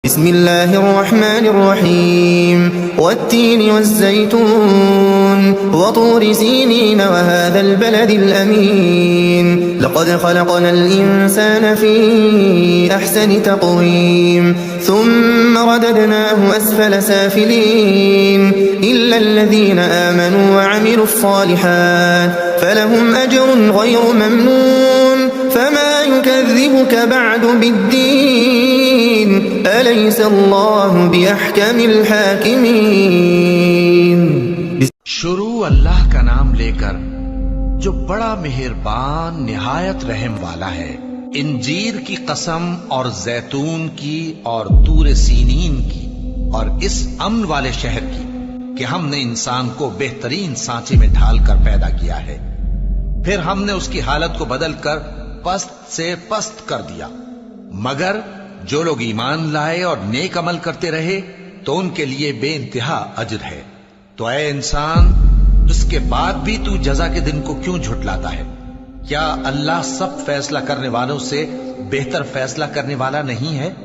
बिस्मिल्लाहिर्रहमानिर्रहीम वत्तीन वज़्ज़ैतून वतूर सीनीन वहाज़ल बलदिल अमीन लक़द ख़लक़नल इंसान फ़ी अहसनि तक़वीम सुम्म रददनाहु अस्फ़ल साफ़िलीन इल्लल्लज़ीन आमनू वअमिलुस्सालिहात फ़लहुम अज्रुन ग़ैरु ममनून फ़मा युकज़्ज़िबुक बअदु बिद्दीन अलैहिस्सलाहु बिअहकमिल हाकिमीन। शुरू अल्लाह का नाम लेकर जो बड़ा मेहरबान निहायत रहम वाला है। इंजीर की कसम और जैतून की और तूर सीनीन की और इस अमन वाले शहर की कि हमने इंसान को बेहतरीन सांचे में ढालकर पैदा किया है, फिर हमने उसकी हालत को बदलकर पस्त से पस्त कर दिया। मगर जो लोग ईमान लाए और नेक अमल करते रहे तो उनके लिए बेइंतहा अजर है। तो ऐ इंसान, उसके बाद भी तू जज़ा के दिन को क्यों झुठलाता है? क्या अल्लाह सब फैसला करने वालों से बेहतर फैसला करने वाला नहीं है?